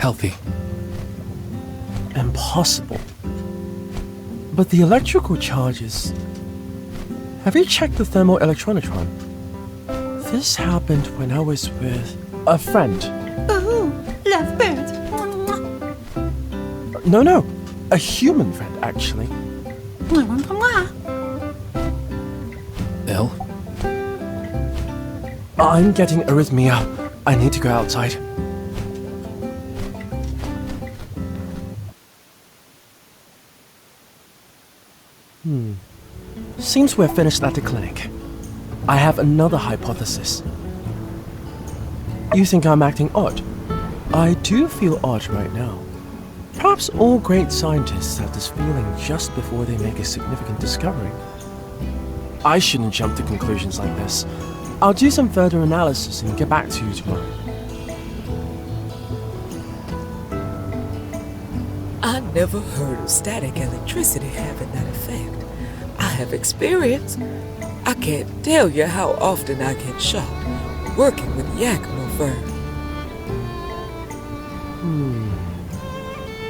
Healthy. Impossible. But the electrical charges... Have you checked the thermoelectronitron? This happened when I was with a friend. Oh, lovebird. No, a human friend, actually. Người muốn thông qua. Ill? I'm getting arrhythmia. I need to go outside. Seems we're finished at the clinic. I have another hypothesis. You think I'm acting odd? I do feel odd right now. Perhaps all great scientists have this feeling just before they make a significant discovery. I shouldn't jump to conclusions like this. I'll do some further analysis and get back to you tomorrow. I never heard of static electricity having that effect. I have experience. I can't tell you how often I get shocked working with Yakima fur.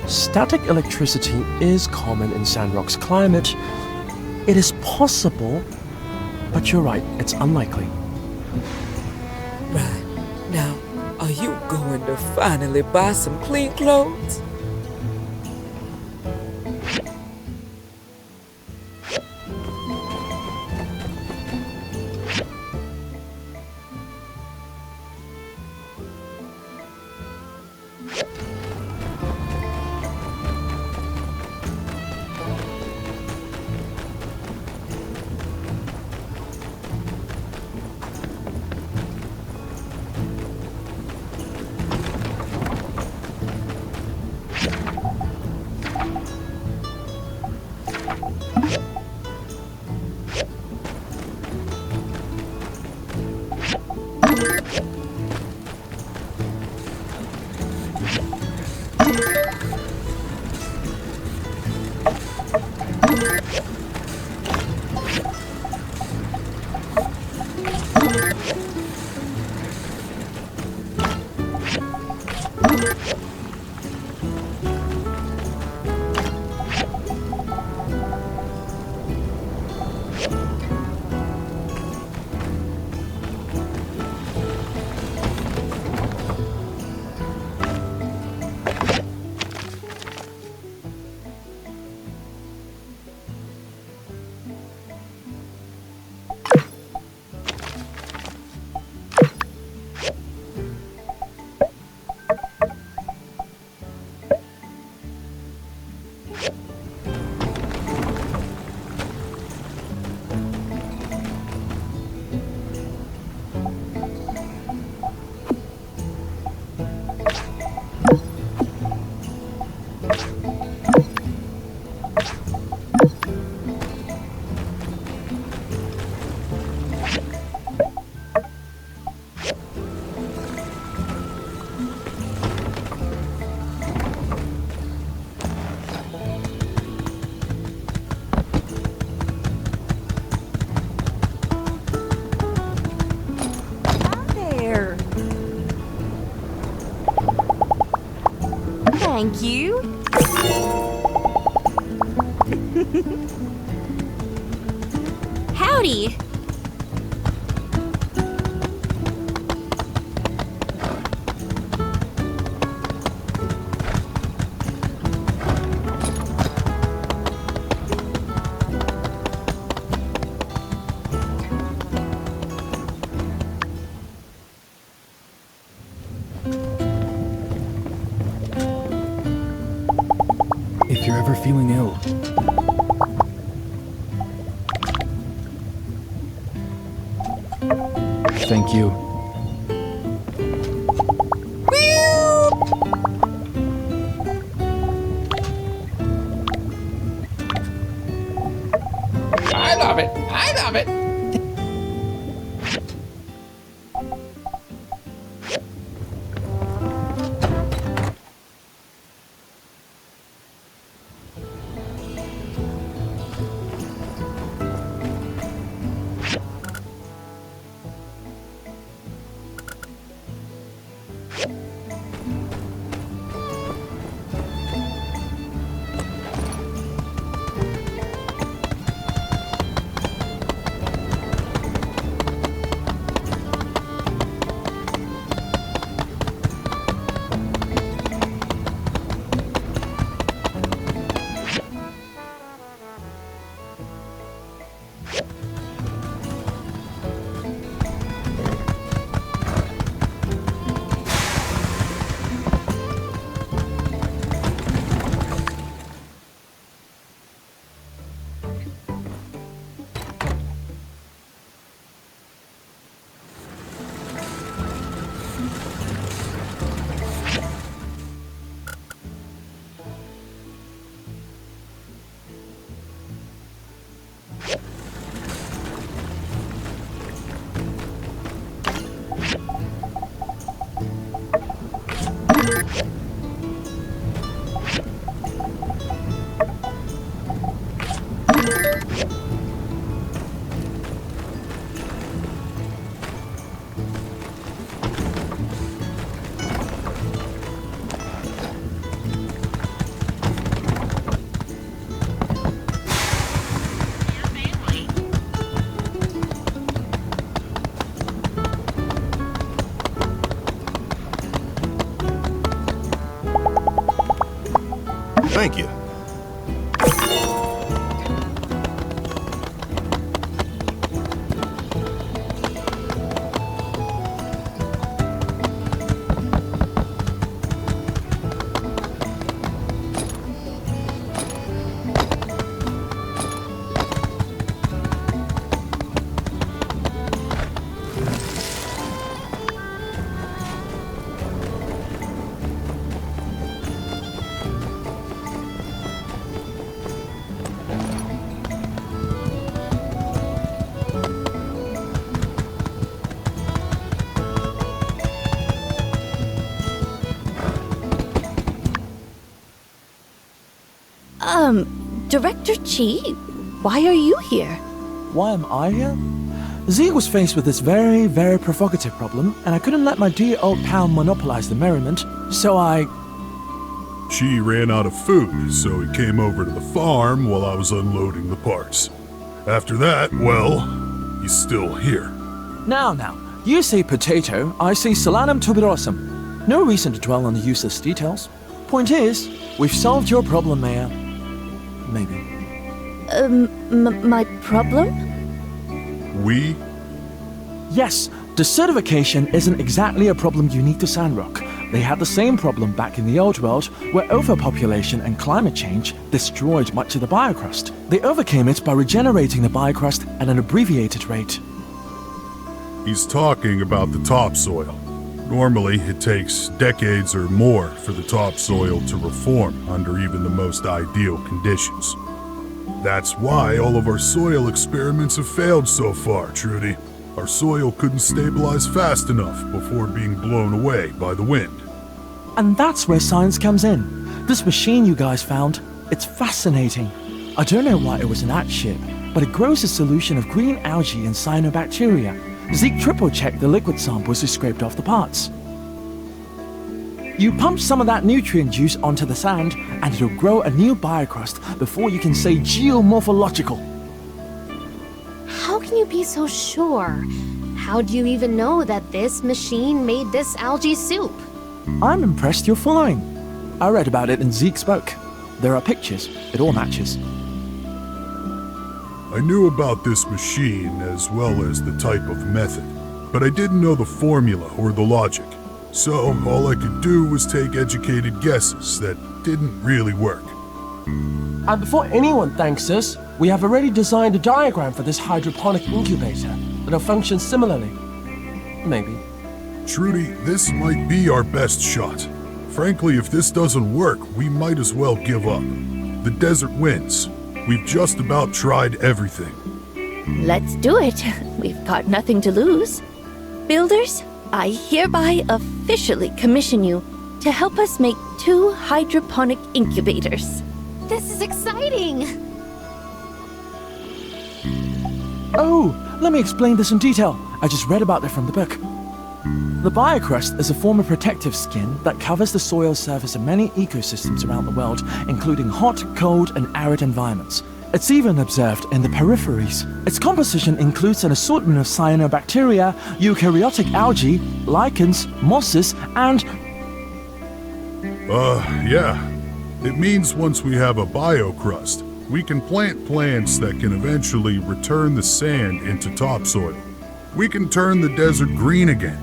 Static electricity is common in Sandrock's climate. It is possible, but you're right, it's unlikely. Right. Now, are you going to finally buy some clean clothes? Thank you. Howdy. If you're ever feeling ill, thank you. I love it. I love it. Thank you. Director Chi, why are you here? Why am I here? Zeke was faced with this very, very provocative problem, and I couldn't let my dear old pal monopolize the merriment, so She ran out of food, so he came over to the farm while I was unloading the parts. After that, well, he's still here. Now, you say potato, I say solanum tuberosum. No reason to dwell on the useless details. Point is, we've solved your problem, Mayor. Maybe. My problem? We? Yes, desertification isn't exactly a problem unique to Sandrock. They had the same problem back in the old world, where overpopulation and climate change destroyed much of the biocrust. They overcame it by regenerating the biocrust at an abbreviated rate. He's talking about the topsoil. Normally, it takes decades or more for the topsoil to reform under even the most ideal conditions. That's why all of our soil experiments have failed so far, Trudy. Our soil couldn't stabilize fast enough before being blown away by the wind. And that's where science comes in. This machine you guys found, it's fascinating. I don't know why it was an ant ship, but it grows a solution of green algae and cyanobacteria. Zeke triple-checked the liquid samples he scraped off the parts. You pump some of that nutrient juice onto the sand, and it'll grow a new biocrust before you can say geomorphological. How can you be so sure? How do you even know that this machine made this algae soup? I'm impressed you're following. I read about it in Zeke's book. There are pictures. It all matches. I knew about this machine as well as the type of method, but I didn't know the formula or the logic. So all I could do was take educated guesses that didn't really work. And before anyone thanks us, we have already designed a diagram for this hydroponic incubator that'll function similarly. Maybe. Trudy, this might be our best shot. Frankly, if this doesn't work, we might as well give up. The desert wins. We've just about tried everything. Let's do it. We've got nothing to lose. Builders, I hereby officially commission you to help us make 2 hydroponic incubators. This is exciting! Oh, let me explain this in detail. I just read about it from the book. The biocrust is a form of protective skin that covers the soil surface of many ecosystems around the world, including hot, cold, and arid environments. It's even observed in the peripheries. Its composition includes an assortment of cyanobacteria, eukaryotic algae, lichens, mosses, and... Yeah. It means once we have a biocrust, we can plant plants that can eventually return the sand into topsoil. We can turn the desert green again.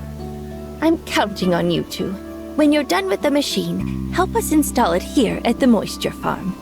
I'm counting on you two. When you're done with the machine, help us install it here at the moisture farm.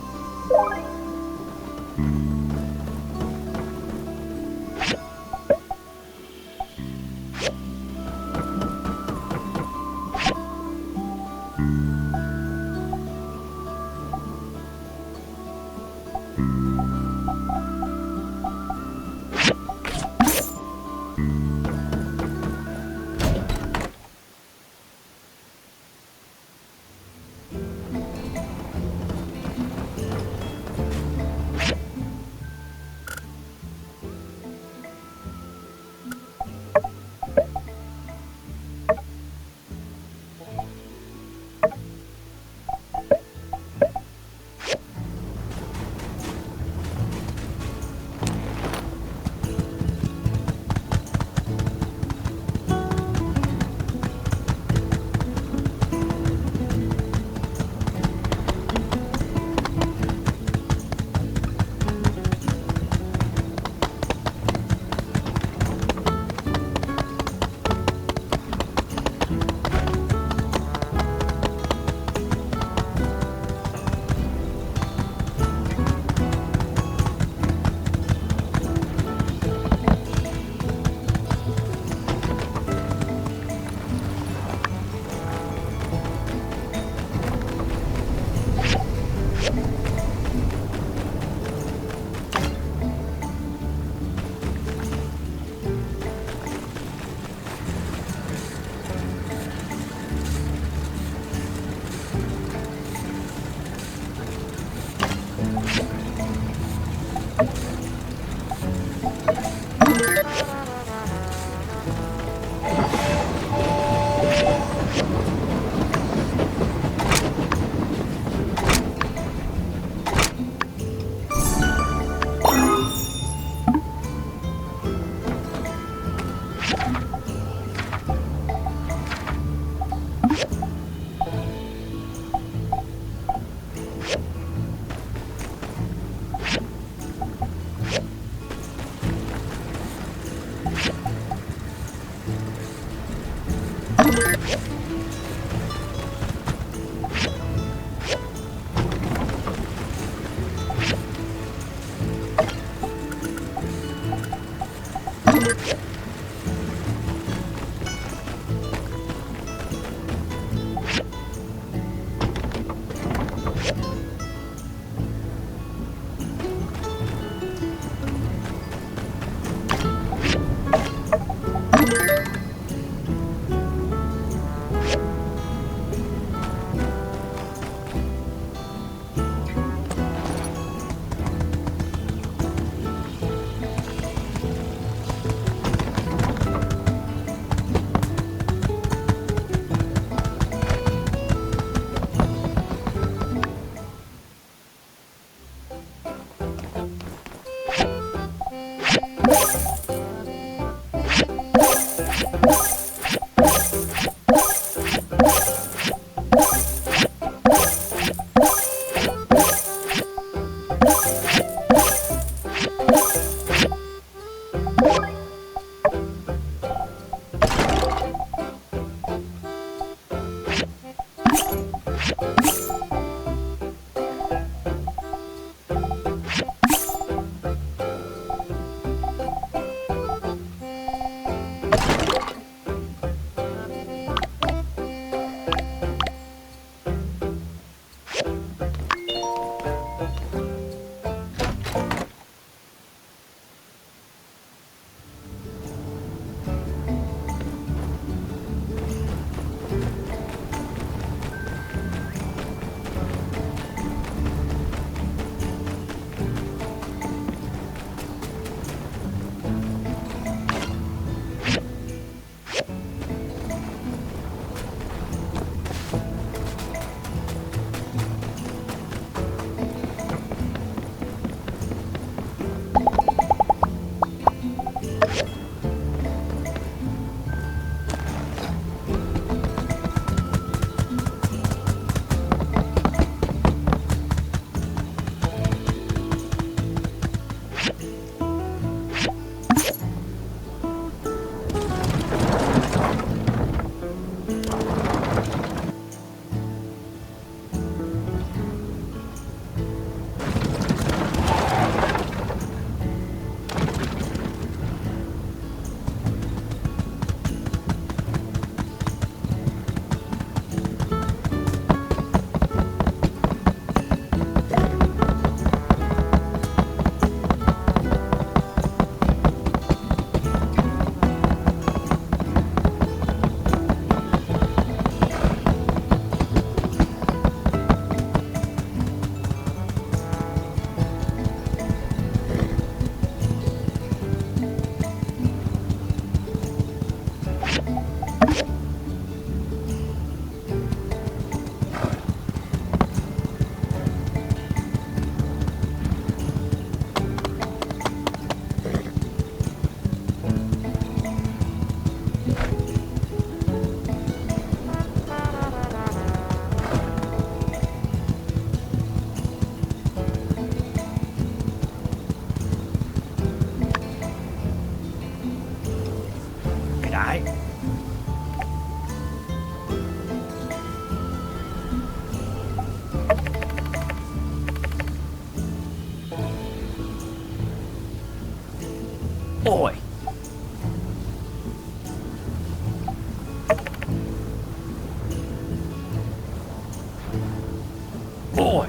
Oi!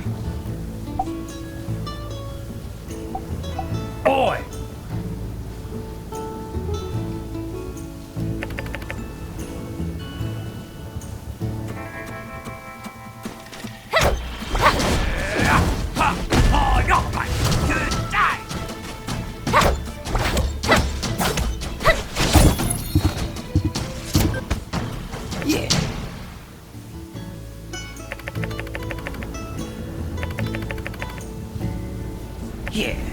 Oi! Yeah. Yeah.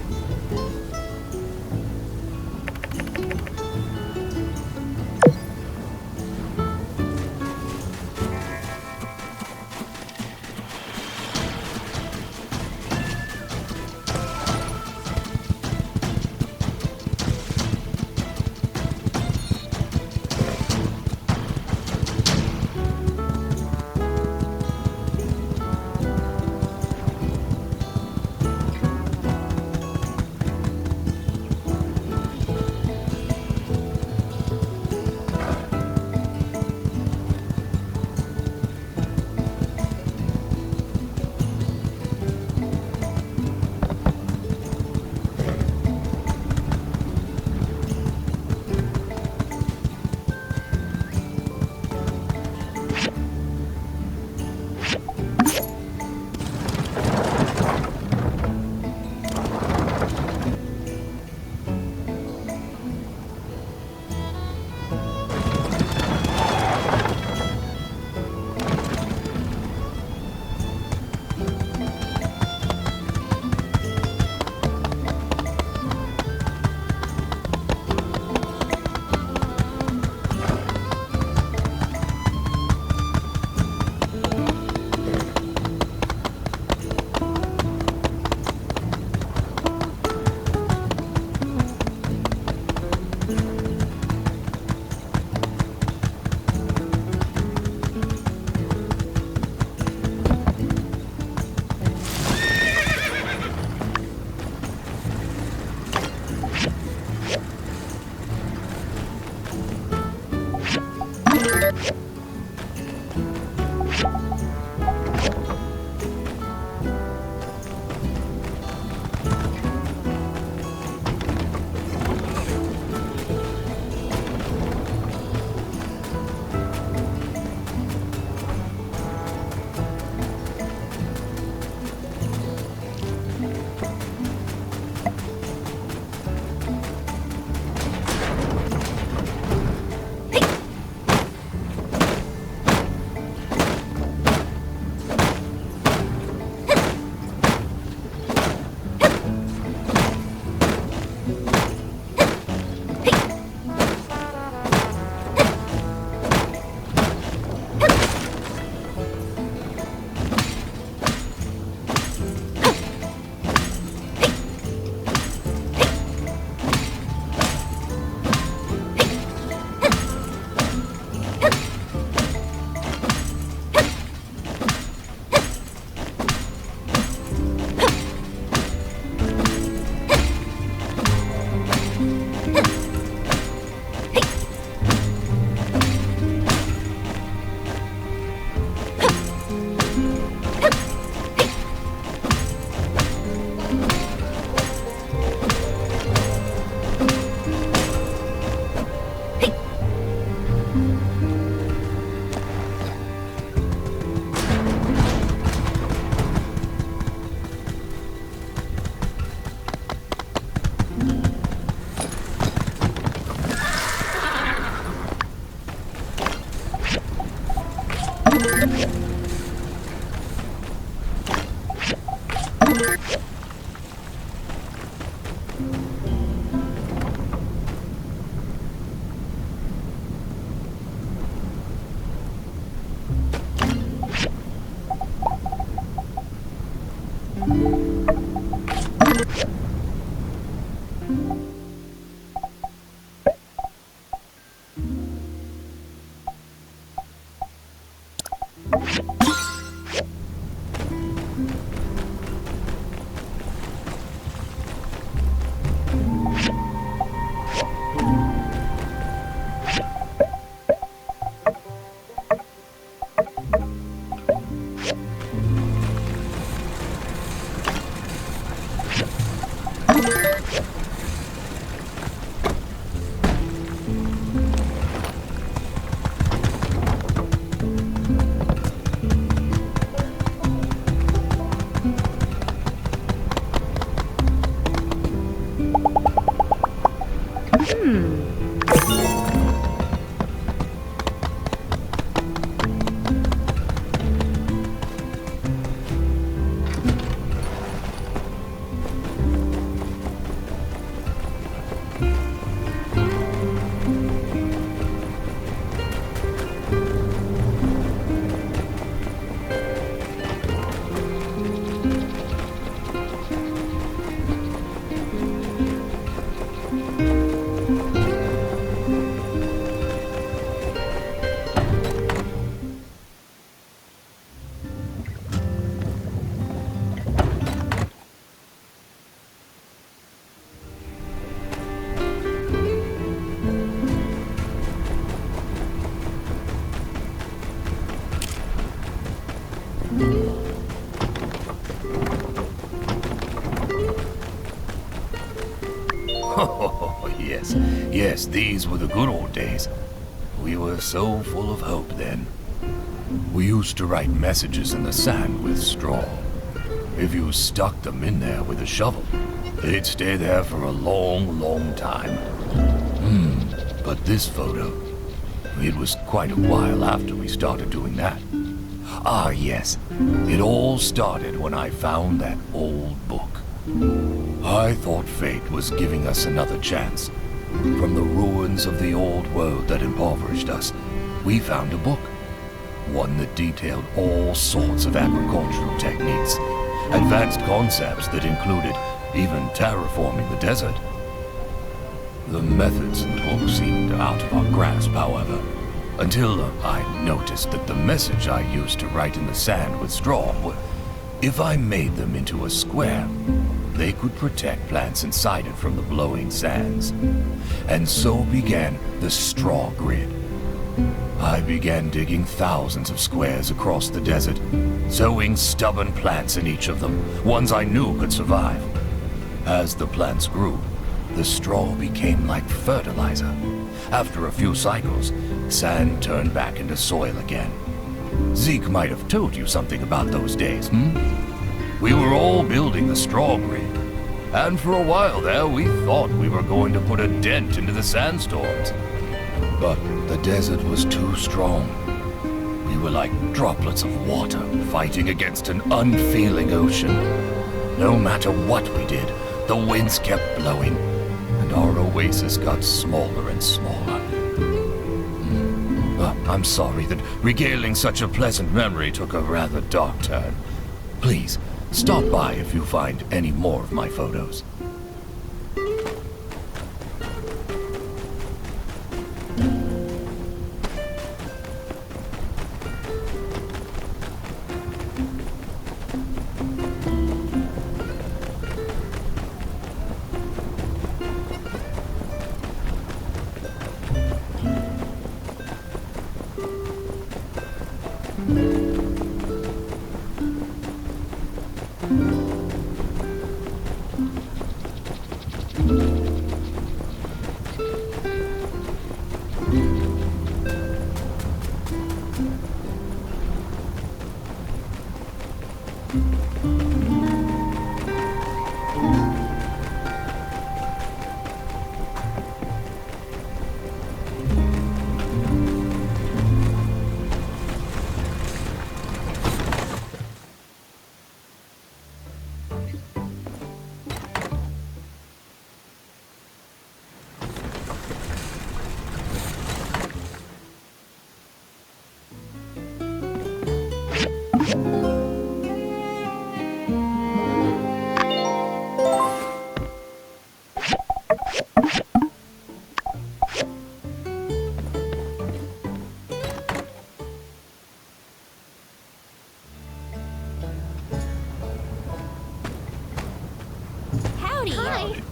Oh, yes. Yes, these were the good old days. We were so full of hope then. We used to write messages in the sand with straw. If you stuck them in there with a shovel, they'd stay there for a long, long time. But this photo, it was quite a while after we started doing that. Ah, yes. It all started when I found that old book. I thought fate was giving us another chance. From the ruins of the old world that impoverished us, we found a book. One that detailed all sorts of agricultural techniques, advanced concepts that included even terraforming the desert. The methods in the book seemed out of our grasp, however, until I noticed that the message I used to write in the sand with straw, if I made them into a square, they could protect plants inside it from the blowing sands. And so began the straw grid. I began digging thousands of squares across the desert, sowing stubborn plants in each of them, ones I knew could survive. As the plants grew, the straw became like fertilizer. After a few cycles, sand turned back into soil again. Zeke might have told you something about those days, We were all building the straw grid, and for a while there we thought we were going to put a dent into the sandstorms. But the desert was too strong. We were like droplets of water fighting against an unfeeling ocean. No matter what we did, the winds kept blowing, and our oasis got smaller and smaller. I'm sorry that regaling such a pleasant memory took a rather dark turn. Please, stop by if you find any more of my photos. Hi.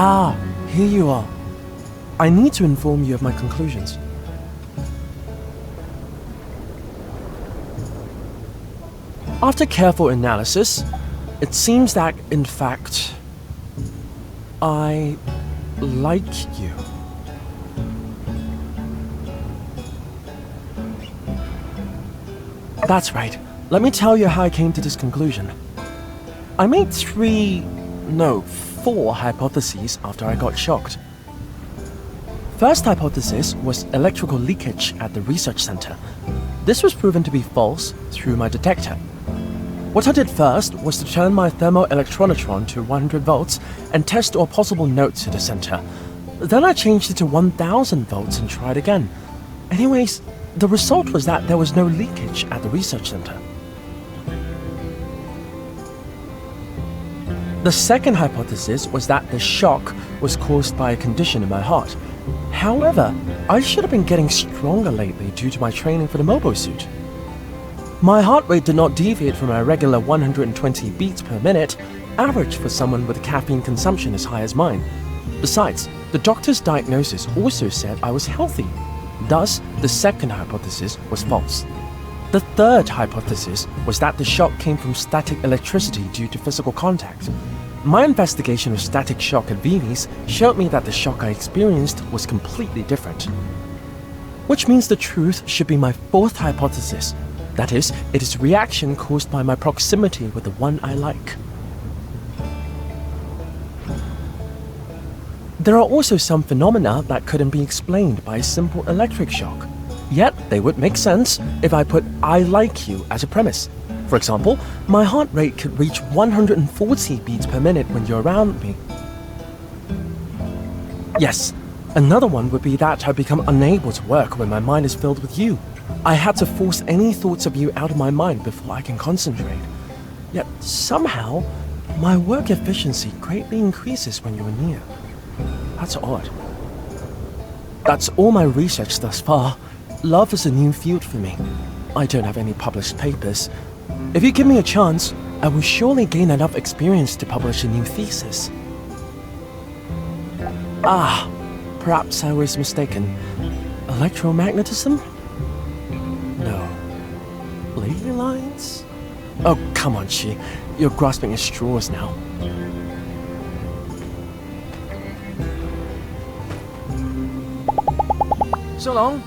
Ah, here you are. I need to inform you of my conclusions. After careful analysis, it seems that, in fact, I like you. That's right. Let me tell you how I came to this conclusion. I made 4 hypotheses after I got shocked. First hypothesis was electrical leakage at the research center. This was proven to be false through my detector. What I did first was to turn my thermoelectronatron to 100 volts and test all possible nodes to the center. Then I changed it to 1000 volts and tried again. Anyways, the result was that there was no leakage at the research center. The second hypothesis was that the shock was caused by a condition in my heart. However, I should have been getting stronger lately due to my training for the mobile suit. My heart rate did not deviate from my regular 120 beats per minute, average for someone with caffeine consumption as high as mine. Besides, the doctor's diagnosis also said I was healthy. Thus, the second hypothesis was false. The third hypothesis was that the shock came from static electricity due to physical contact. My investigation of static shock at Vivi's showed me that the shock I experienced was completely different. Which means the truth should be my fourth hypothesis. That is, it is a reaction caused by my proximity with the one I like. There are also some phenomena that couldn't be explained by a simple electric shock. Yet, they would make sense if I put "I like you" as a premise. For example, my heart rate could reach 140 beats per minute when you're around me. Yes, another one would be that I become unable to work when my mind is filled with you. I had to force any thoughts of you out of my mind before I can concentrate. Yet, somehow, my work efficiency greatly increases when you're near. That's odd. That's all my research thus far. Love is a new field for me. I don't have any published papers. If you give me a chance, I will surely gain enough experience to publish a new thesis. Perhaps I was mistaken. Electromagnetism? No. Lady lines? Oh, come on, Chi. You're grasping at straws now. So long.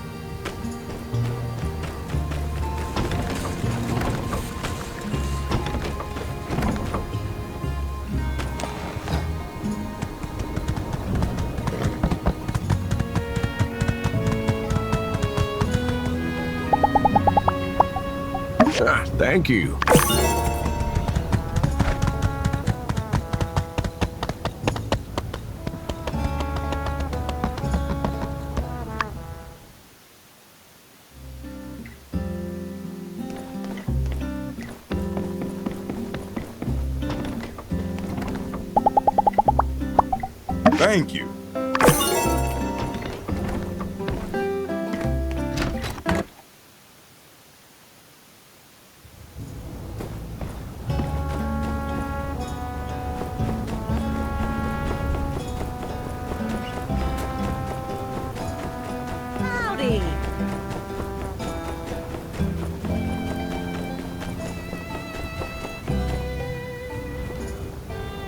Thank you. Thank you. Howdy.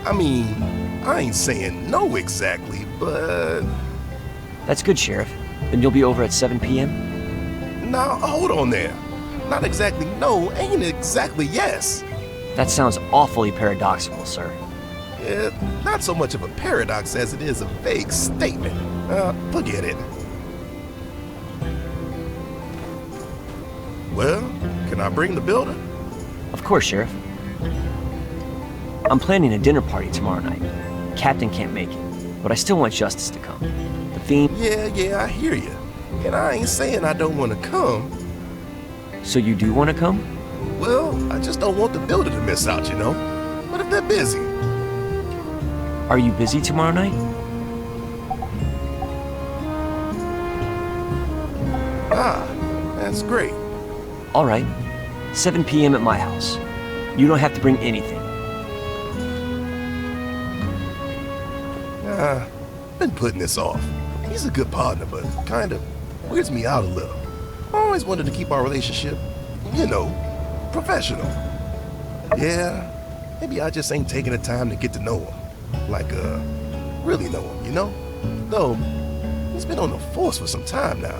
I mean, I ain't saying no exactly, but... That's good, Sheriff. Then you'll be over at 7 p.m.? Now, hold on there. Not exactly no, ain't exactly yes. That sounds awfully paradoxical, sir. Not so much of a paradox as it is a vague statement. Forget it. Well, can I bring the builder? Of course, Sheriff. I'm planning a dinner party tomorrow night. Captain can't make it, but I still want Justice to come. The theme... Yeah, I hear you. And I ain't saying I don't want to come. So you do want to come? Well, I just don't want the builder to miss out, you know? What if they're busy? Are you busy tomorrow night? That's great. All right. 7 p.m. at my house. You don't have to bring anything. Been putting this off. He's a good partner, but kind of weirds me out a little. I always wanted to keep our relationship, you know, professional. Yeah, maybe I just ain't taking the time to get to know him. Like, really know him, you know? Though, he's been on the force for some time now.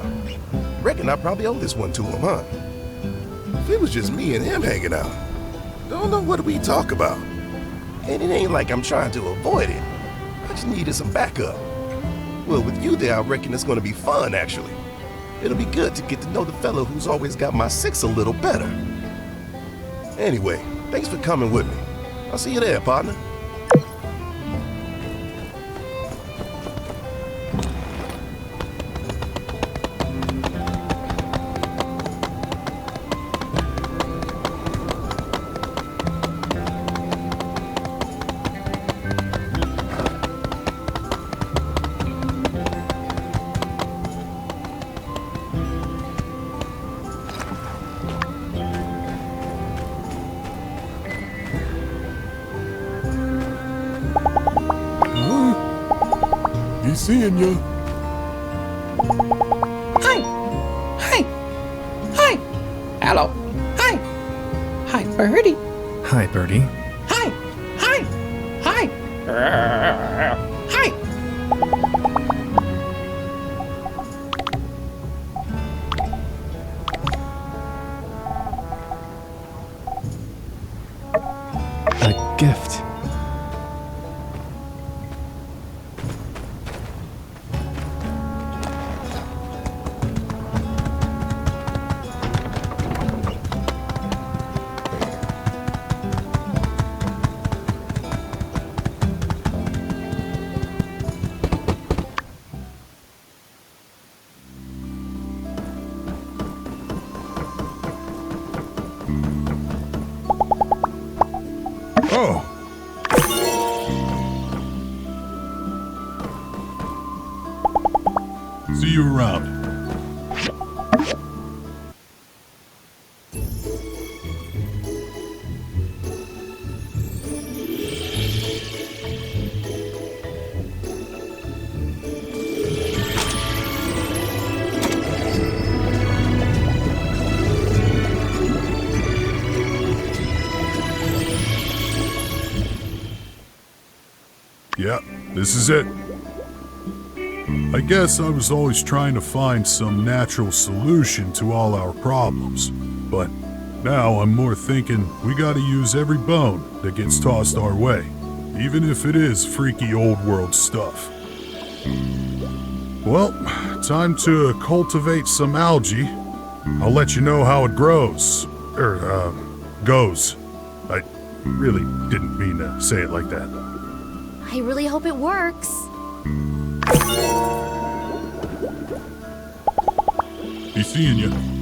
Reckon I probably owe this one to him, huh? If it was just me and him hanging out, don't know what we talk about. And it ain't like I'm trying to avoid it. I just needed some backup. Well, with you there, I reckon it's gonna be fun, actually. It'll be good to get to know the fellow who's always got my six a little better. Anyway, thanks for coming with me. I'll see you there, partner. He's seeing you. Hi. Hi. Hi. Hello. Hi. Hi, Birdie. Hi, Birdie. Hi. Hi. Hi. Hi. A gift. Oh. See you around. Yeah, this is it. I guess I was always trying to find some natural solution to all our problems. But now I'm more thinking we gotta use every bone that gets tossed our way, even if it is freaky old world stuff. Well, time to cultivate some algae. I'll let you know how it grows. Goes. I really didn't mean to say it like that. I really hope it works. Be seeing you.